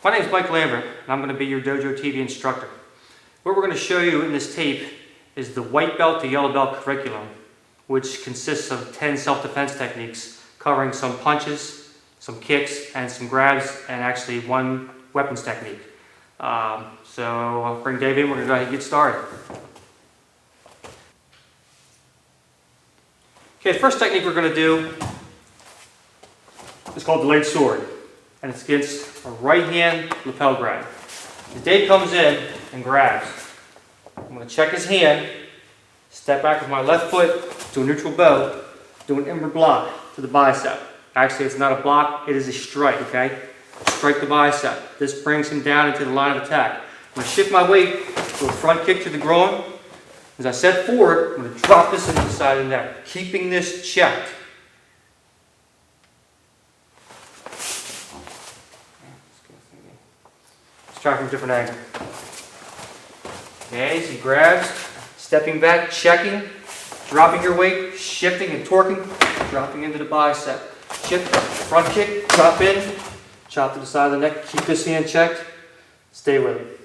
My name is Mike Lambert, and I'm going to be your Dojo TV instructor. What we're going to show you in this tape is the white belt to yellow belt curriculum, which consists of 10 self-defense techniques covering some punches, some kicks, and some grabs, and actually one weapons technique. So I'll bring Dave in. We're going to go ahead and get started. Okay, the first technique we're going to do is called delayed sword, and it's against a right hand lapel grab. As Dave comes in and grabs, I'm going to check his hand, step back with my left foot to a neutral bow, do an inward block to the bicep. Actually, it's not a block, it is a strike, okay? Strike the bicep. This brings him down into the line of attack. I'm going to shift my weight to a front kick to the groin. As I set forward, I'm going to drop this into the side of the neck, keeping this checked. Let's try from a different angle. Okay, as he grabs, stepping back, checking, dropping your weight, shifting and torquing, dropping into the bicep. Shift, front kick, drop in, chop to the side of the neck, keep this hand checked, stay with it.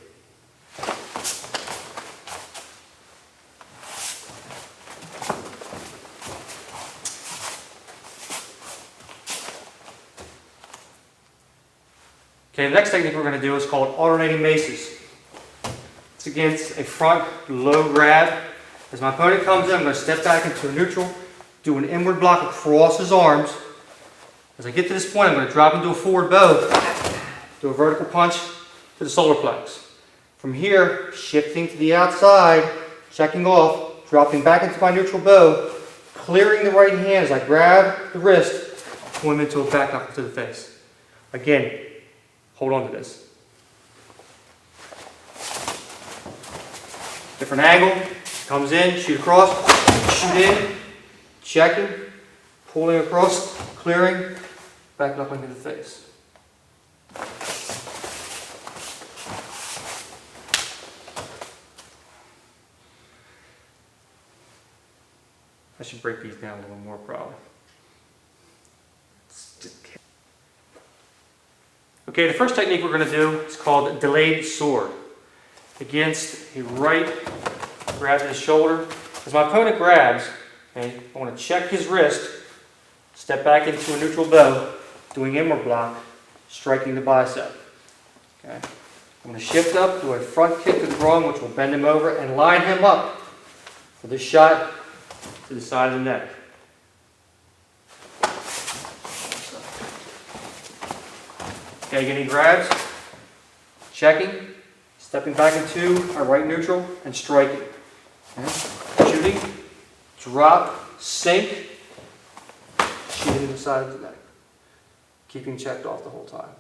Okay, the next technique we're going to do is called alternating maces. It's against a front low grab. As my opponent comes in, I'm going to step back into a neutral, do an inward block across his arms. As I get to this point, I'm going to drop into a forward bow, do a vertical punch to the solar plex. From here, shifting to the outside, checking off, dropping back into my neutral bow, clearing the right hand as I grab the wrist, pull him into a back knuckle to the face. Again, hold on to this. Different angle, comes in, shoot across, shoot in, checking, pulling across, clearing, back knuckle into the face. I should break these down a little more probably. Okay, the first technique we're going to do is called delayed sword. Against a right grab to the shoulder. As my opponent grabs, okay, I want to check his wrist, step back into a neutral bow, doing inward block, striking the bicep. Okay. I'm going to shift up, do a front kick to the groin, which will bend him over and line him up for this shot to the side of the neck. Okay, again he grabs, checking, stepping back into a right neutral and striking. Okay. Shooting, drop, sink, shooting to the side of the neck. Keeping checked off the whole time.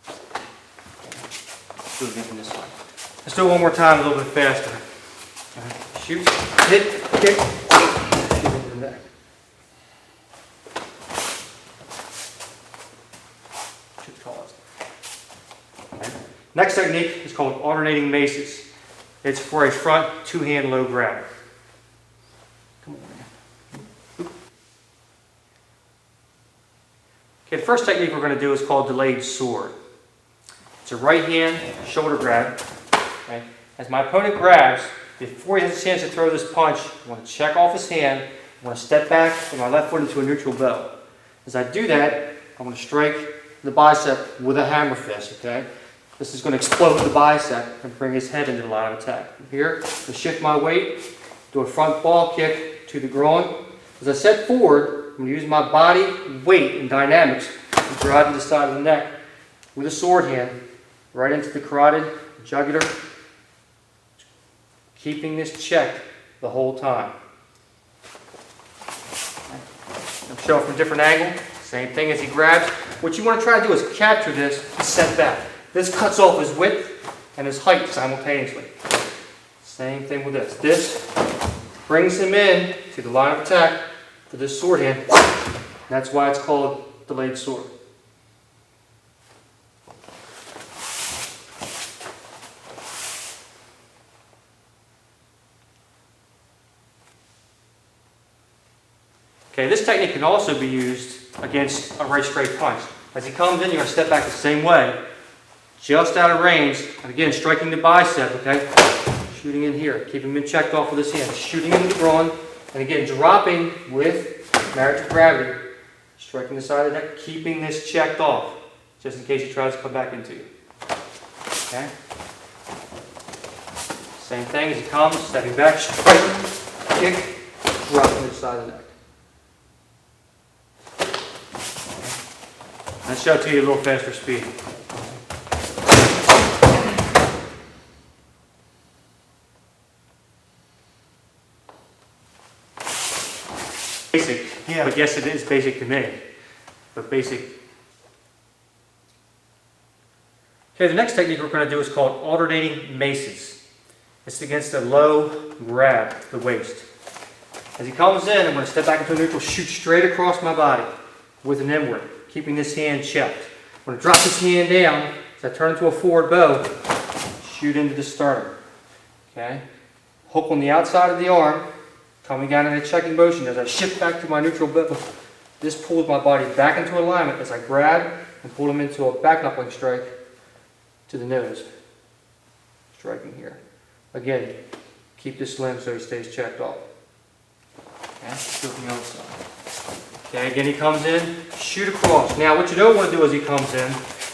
Let's do it again from this side. Let's do it one more time a little bit faster. Okay. Shoot, hit, kick, shoot into the neck. Shoot the cause. Okay. Next technique is called alternating maces. It's for a front two-hand low grab. Come on, man. Okay, the first technique we're going to do is called delayed sword. It's a right hand shoulder grab. Okay. As my opponent grabs, before he has a chance to throw this punch, I want to check off his hand. I want to step back with my left foot into a neutral bow. As I do that, I want to strike the bicep with a hammer fist. Okay. This is going to explode the bicep and bring his head into the line of attack. From here, I shift my weight, do a front ball kick to the groin. As I set forward, I'm going to use my body weight and dynamics to drive to the side of the neck with a sword hand, right into the carotid, jugular, keeping this checked the whole time. I'm showing from a different angle, same thing as he grabs. What you want to try to do is capture this and set back. This cuts off his width and his height simultaneously. Same thing with this. This brings him in to the line of attack for this sword hand. That's why it's called delayed sword. Okay, this technique can also be used against a right straight punch. As he comes in, you're going to step back the same way. just out of range. And again, striking the bicep, okay? Shooting in here, keeping him checked off with this hand. Shooting into the groin, and again, dropping with married to gravity. Striking the side of the neck, keeping this checked off, just in case he tries to come back into you. Okay? Same thing as he comes, stepping back, striking, kick, dropping to the side of the neck. Okay. Let's show it to you a little faster speed. Basic, yeah. But yes, it is basic to me, but basic. Okay, the next technique we're going to do is called alternating maces. It's against a low grab, the waist. As he comes in, I'm going to step back into a neutral, shoot straight across my body with an inward, keeping this hand checked. I'm going to drop this hand down as I turn into a forward bow, shoot into the sternum. Okay, hook on the outside of the arm, coming down in a checking motion as I shift back to my neutral bow. This pulls my body back into alignment as I grab and pull him into a back knuckling strike to the nose. Striking here. Again, keep this limb so he stays checked off. Okay, do it from the other side. Okay, again he comes in, shoot across. Now what you don't want to do as he comes in,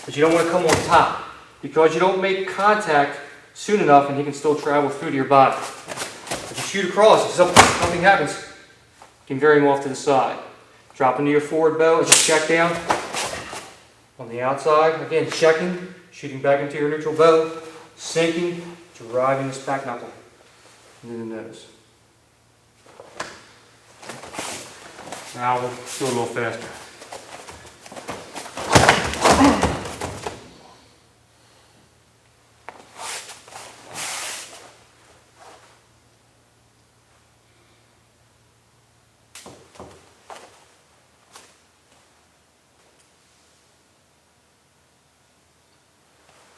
is you don't want to come on top, because you don't make contact soon enough and he can still travel through to your body. If you shoot across, if something happens, you can vary him off to the side. Drop into your forward bow as you check down. On the outside, again checking, shooting back into your neutral bow, sinking, driving this back knuckle into the nose. Now we'll do a little faster.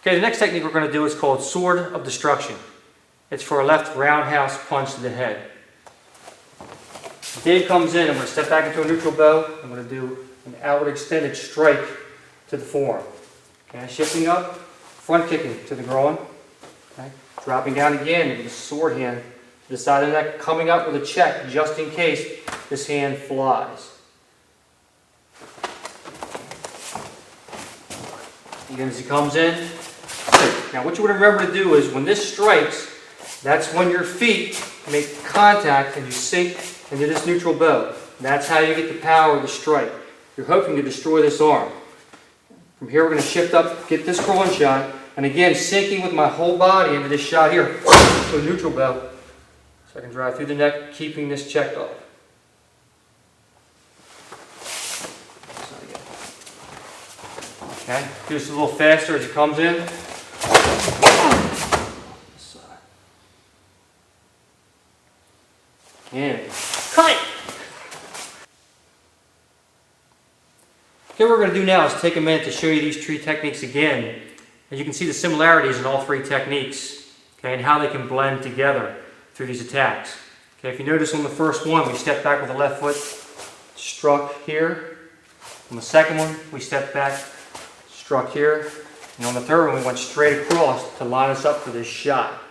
Okay, the next technique we're going to do is called Sword of Destruction. It's for a left roundhouse punch to the head. Dave comes in, I'm going to step back into a neutral bow. I'm going to do an outward extended strike to the forearm. Okay, shifting up, front kicking to the groin. Okay, dropping down again with a sword hand to the side of the neck, coming up with a check just in case this hand flies. Again, as he comes in. Now what you want to remember to do is when this strikes, that's when your feet make contact and you sink into this neutral bow. That's how you get the power of the strike. You're hoping to destroy this arm. From here we're going to shift up, get this groin shot, and again sinking with my whole body into this shot here, to a neutral bow, so I can drive through the neck, keeping this checked off. Okay, do this a little faster as he comes in. And cut! Okay, what we're going to do now is take a minute to show you these three techniques again. And you can see the similarities in all three techniques, okay, and how they can blend together through these attacks. Okay, if you notice on the first one, we stepped back with the left foot, struck here. On the second one, we stepped back, struck here. And on the third one, we went straight across to line us up for this shot.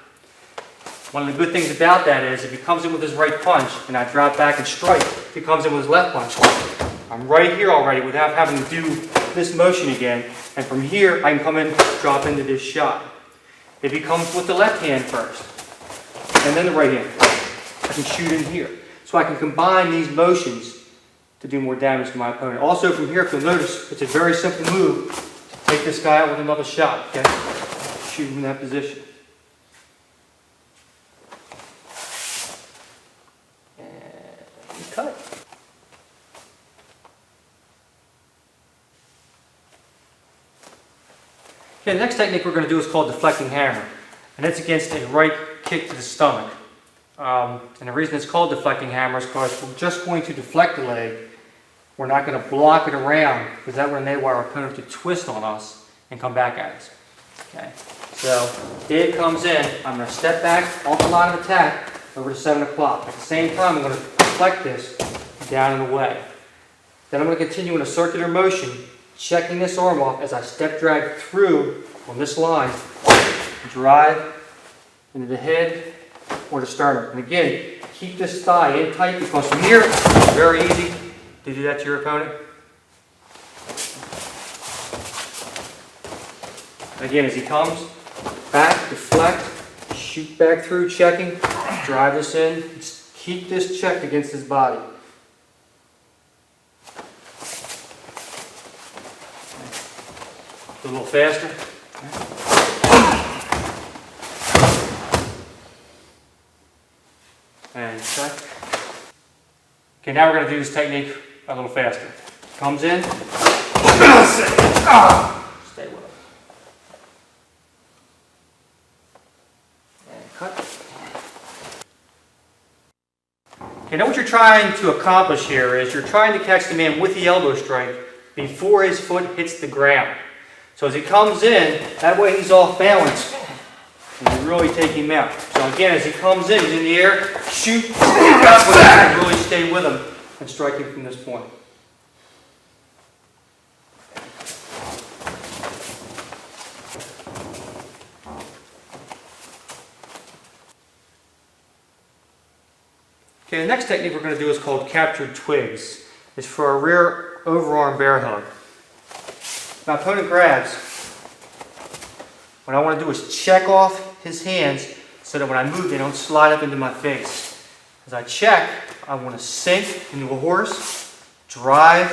One of the good things about that is if he comes in with his right punch and I drop back and strike, if he comes in with his left punch, I'm right here already without having to do this motion again. And from here, I can come in, drop into this shot. If he comes with the left hand first, and then the right hand, I can shoot in here. So I can combine these motions to do more damage to my opponent. Also from here, if you'll notice, it's a very simple move to take this guy out with another shot. Okay? Shoot him in that position. Cut. Okay, the next technique we're going to do is called deflecting hammer, and it's against a right kick to the stomach. And the reason it's called deflecting hammer is because we're just going to deflect the leg. We're not going to block it around, because that would enable our opponent to twist on us and come back at us. Okay, so Dave comes in. I'm going to step back off the line of attack over to 7 o'clock. At the same time, I'm going to deflect this down and away. Then I'm going to continue in a circular motion, checking this arm off as I step drag through on this line, drive into the head or the sternum. And again, keep this thigh in tight because from here, it's very easy to do that to your opponent. Again, as he comes, back, deflect, shoot back through, checking, drive this in, keep this checked against his body. A little faster. And check. Okay, now we're going to do this technique a little faster. Comes in, stay with him. And cut. Okay, now what you're trying to accomplish here is you're trying to catch the man with the elbow strike before his foot hits the ground. So as he comes in, that way he's off balance, and you really take him out. So again, as he comes in, he's in the air, shoot, up with him, and really stay with him and strike him from this point. Okay, the next technique we're going to do is called captured twigs. It's for a rear overarm bear hug. My opponent grabs. What I want to do is check off his hands so that when I move they don't slide up into my face. As I check, I want to sink into a horse, drive,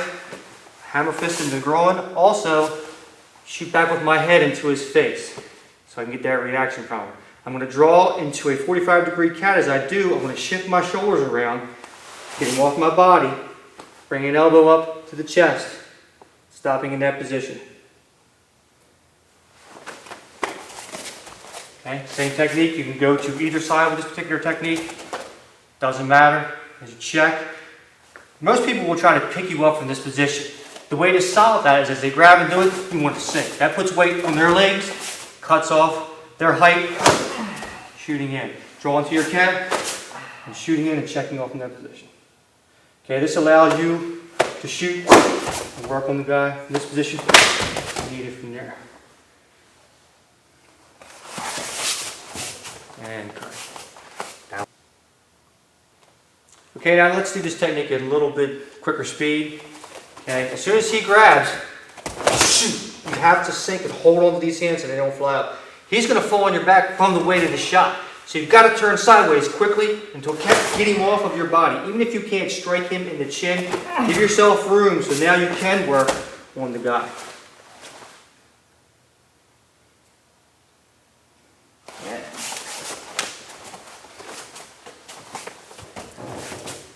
hammer fist into the groin, also shoot back with my head into his face so I can get that reaction from him. I'm going to draw into a 45-degree cat. As I do, I'm going to shift my shoulders around, get him off my body, bring an elbow up to the chest, stopping in that position. Okay, same technique. You can go to either side with this particular technique. Doesn't matter. As you check. Most people will try to pick you up from this position. The way to solve that is as they grab and do it, you want to sink. That puts weight on their legs, cuts off their height, shooting in. Draw into your cat, and shooting in and checking off in that position. Okay, this allows you to shoot and work on the guy in this position. Need it from there. And cut. Down. Okay, now let's do this technique at a little bit quicker speed. Okay, as soon as he grabs, shoot. You have to sink and hold on to these hands so they don't fly up. He's going to fall on your back from the weight of the shot. So you've got to turn sideways quickly until get him off of your body. Even if you can't strike him in the chin, give yourself room so now you can work on the guy. Yeah.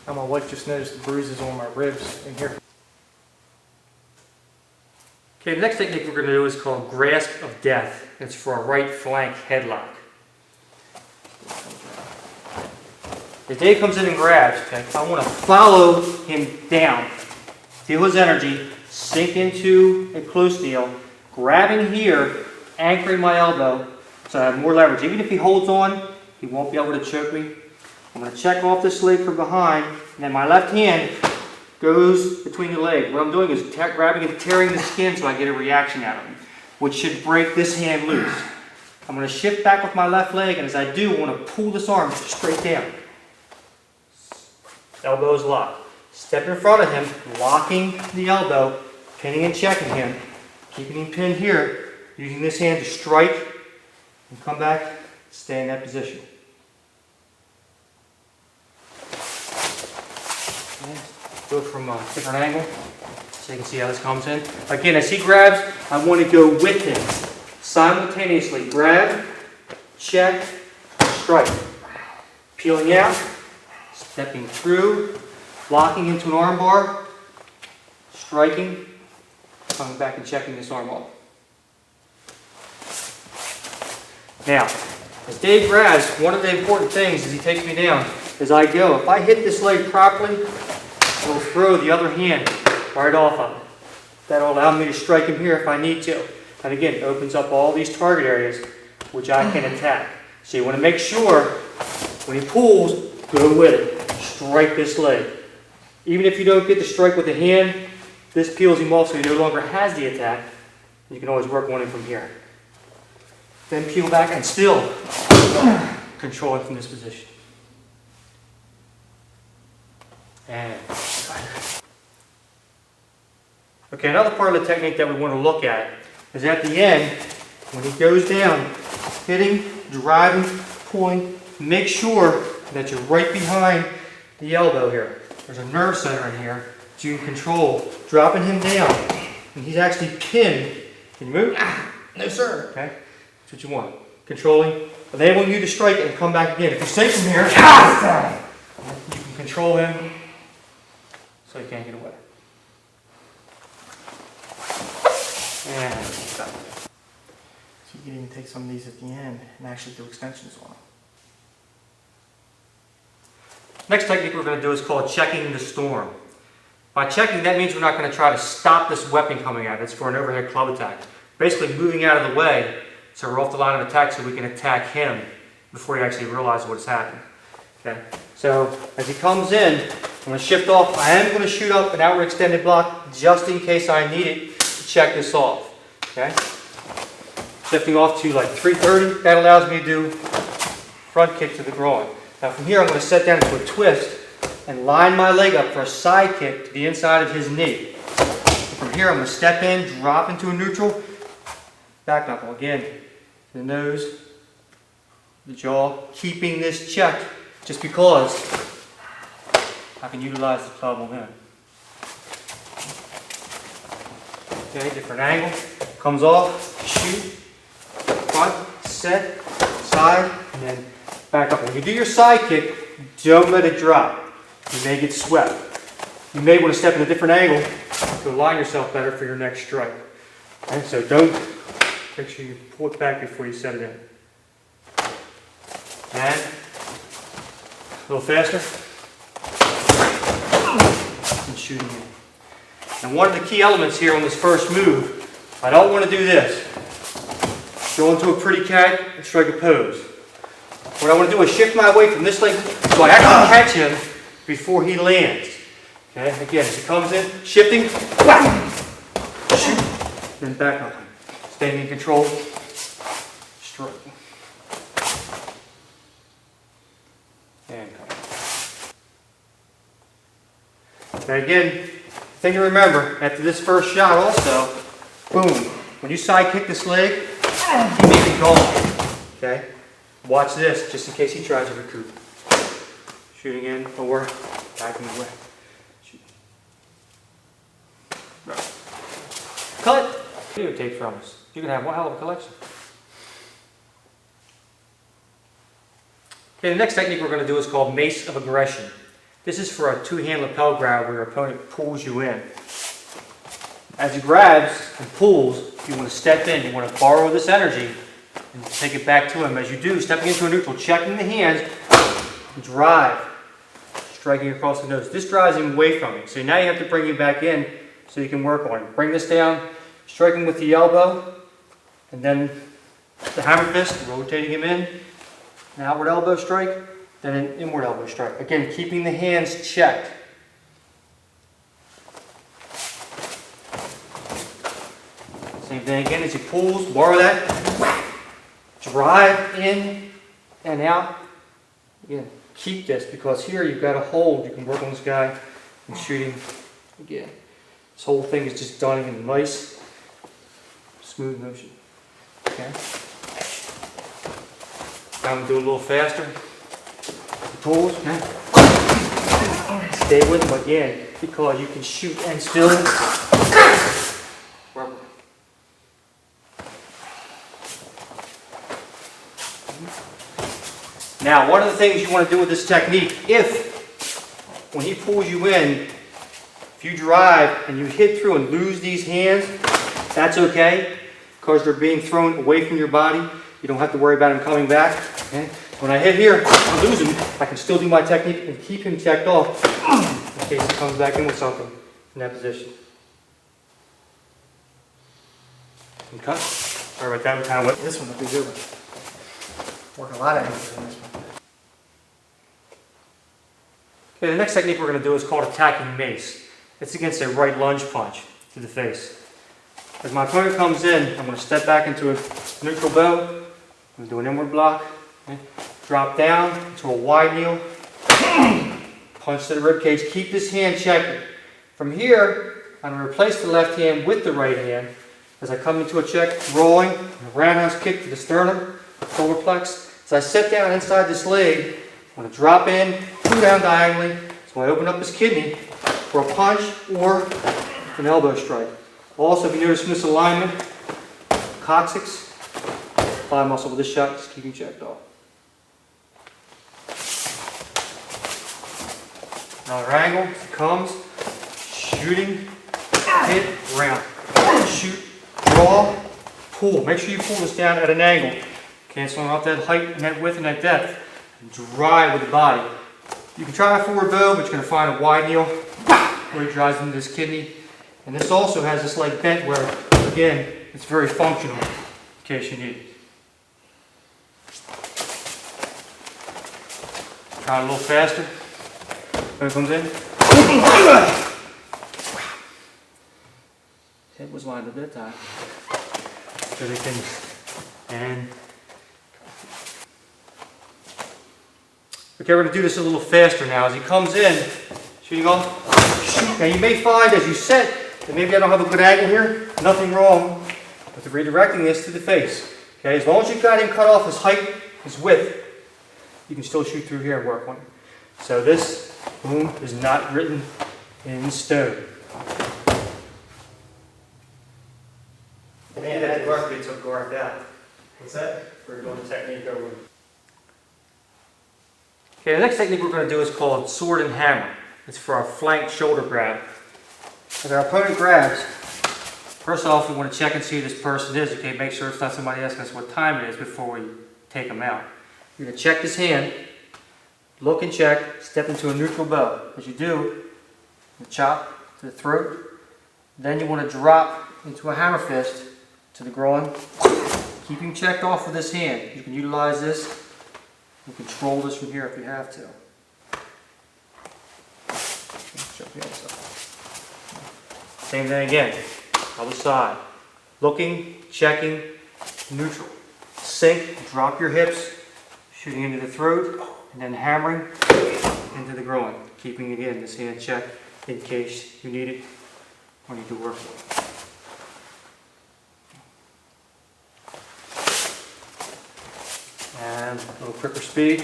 My wife just noticed the bruises on my ribs in here. Okay, the next technique we're going to do is called grasp of death. It's for a right flank headlock. As Dave comes in and grabs, okay, I want to follow him down. Feel his energy, sink into a close deal, grabbing here, anchoring my elbow so I have more leverage. Even if he holds on, he won't be able to choke me. I'm going to check off this leg from behind, and then my left hand goes between the leg. What I'm doing is grabbing and tearing the skin so I get a reaction out of him, which should break this hand loose. I'm going to shift back with my left leg, and as I do, I want to pull this arm straight down. Elbows locked. Step in front of him, locking the elbow, pinning and checking him, keeping him pinned here, using this hand to strike and come back, stay in that position. Okay. Do it from a different angle so you can see how this comes in. Again, as he grabs, I want to go with him. Simultaneously grab, check, strike. Peeling out, stepping through, locking into an arm bar, striking, coming back and checking this arm off. Now, as Dave grabs, one of the important things as he takes me down, as I go, if I hit this leg properly, it'll throw the other hand right off of it. That'll allow me to strike him here if I need to. And again, it opens up all these target areas which I can attack. So you want to make sure when he pulls, go with it. Strike this leg. Even if you don't get the strike with the hand, this peels him off so he no longer has the attack. You can always work on him from here. then peel back and still control it from this position. And okay, another part of the technique that we want to look at is at the end, when he goes down, hitting, driving, pulling, make sure that you're right behind the elbow here. There's a nerve center in here that you can control, dropping him down, and he's actually pinned. Can you move? No, sir. Okay, that's what you want. Controlling, enabling you to strike and come back again. If you stay from here, you can control him so he can't get away. And stop. So you can even take some of these at the end and actually do extensions on them. Next technique we're going to do is called checking the storm. By checking, that means we're not going to try to stop this weapon coming out. It's for an overhead club attack. Basically moving out of the way so we're off the line of attack so we can attack him before he actually realizes what's happened. Okay? So as he comes in, I'm going to shift off. I am going to shoot up an outward extended block just in case I need it to check this off. Okay? Shifting off to like 330, that allows me to do front kick to the groin. Now from here I'm going to set down into a twist and line my leg up for a side kick to the inside of his knee. From here I'm going to step in, drop into a neutral, back knuckle again to the nose, the jaw, keeping this checked just because I can utilize the club on him. Okay, different angle, comes off, shoot, front, set, side, and then back up. When you do your side kick, don't let it drop. You may get swept. You may want to step in a different angle to align yourself better for your next strike. Okay, so don't, make sure you pull it back before you set it in. And a little faster. And shooting in. And one of the key elements here on this first move, I don't want to do this. Go into a pretty cat and strike a pose. What I want to do is shift my weight from this leg so I actually catch him before he lands. Okay, again, as he comes in, shifting, whack, shoot, then back up. Staying in control, striking. And come. Now again, thing to remember, after this first shot also, boom, when you side kick this leg, he may be gone. Okay? Watch this, just in case he tries to recoup. Shooting in, or backing away. Shoot. Cut! Videotape from us. You can have one hell of a collection. Okay, the next technique we're going to do is called mace of aggression. This is for a two-hand lapel grab where your opponent pulls you in. As he grabs and pulls, you want to step in. You want to borrow this energy and take it back to him. As you do, stepping into a neutral, checking the hands, drive, striking across the nose. This drives him away from you. So now you have to bring him back in so you can work on him. Bring this down, striking with the elbow, and then the hammer fist, rotating him in, an outward elbow strike, then an inward elbow strike. Again, keeping the hands checked. Same thing again, as he pulls, borrow that, drive in and out. Again, keep this because here you've got a hold. You can work on this guy and shoot him again. This whole thing is just done in a nice, smooth motion. Okay. Now I'm going to do a little faster. Pulls. Okay. Stay with him again because you can shoot and still rubber. Now, one of the things you want to do with this technique, when he pulls you in, if you drive and you hit through and lose these hands, that's okay, because they're being thrown away from your body. You don't have to worry about him coming back. Okay? When I hit here, I lose him, I can still do my technique and keep him checked off in case he comes back in with something in that position. Okay? Sorry about that, we kind of went. This one will be a good one. Work a lot of angles in this one. Okay, the next technique we're going to do is called attacking mace. It's against a right lunge punch to the face. As my opponent comes in, I'm going to step back into a neutral bow, I'm going to do an inward block. Okay. Drop down into a wide kneel. Punch to the rib cage. Keep this hand checking. From here, I'm going to replace the left hand with the right hand. As I come into a check, rolling, a roundhouse kick to the sternum, solar plex. As I set down inside this leg, I'm going to drop in, pull down diagonally, so I open up his kidney for a punch or an elbow strike. Also, if you notice misalignment, coccyx, thigh muscle with this shot, just keep him checked off. Another angle, comes, shooting, hit, round. Shoot, draw, pull. Make sure you pull this down at an angle. Canceling out that height and that width and that depth. Drive with the body. You can try a forward bow, but you're going to find a wide kneel where he drives into this kidney. And this also has this leg bent where, again, it's very functional in case you need it. Try it a little faster. When it comes in. Head was lined up that time. So they can, and okay, we're going to do this a little faster now. As he comes in, shooting off, shoot. Now you may find as you set that maybe I don't have a good angle here. Nothing wrong with redirecting this to the face. Okay, as long as you've got him cut off his height, his width, you can still shoot through here and work on it. So this, boom, is not written in stone. Man, that guard gets took guard out. What's that? We're doing the technique over. Okay, the next technique we're going to do is called sword and hammer. It's for our flank shoulder grab. As our opponent grabs, first off we want to check and see who this person is. Okay, make sure it's not somebody asking us what time it is before we take them out. You're going to check this hand, look and check, step into a neutral bow. As you do, you chop to the throat. Then you want to drop into a hammer fist to the groin. Keep him checked off with this hand. You can utilize this and control this from here if you have to. Same thing again. Other side. Looking, checking, neutral. Sink, drop your hips, shooting into the throat, and then hammering into the groin. Keeping again this hand checked in case you need it or need to work with it. And a little quicker speed.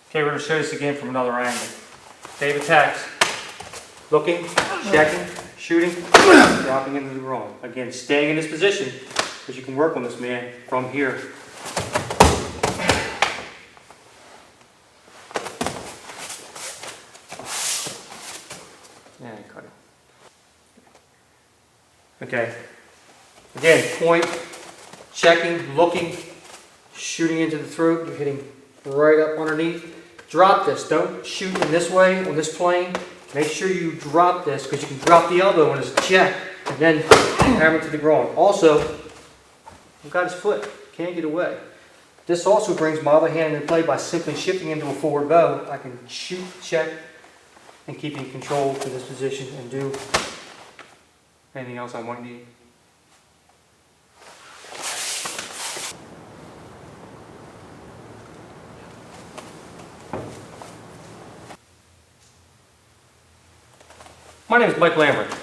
Okay, we're going to show this again from another angle. Dave attacks. Looking, checking, shooting, dropping into the groin. Again, staying in this position because you can work on this man from here. And cut it. Okay. Again, point, checking, looking, shooting into the throat. You're hitting right up underneath. Drop this. Don't shoot in this way on this plane. Make sure you drop this because you can drop the elbow when it's checked and then hammer to the groin. Also, I've got his foot. Can't get away. This also brings my other hand into play by simply shifting into a forward bow. I can shoot, check, and keep in control in this position and do anything else I might need. My name is Mike Lambert.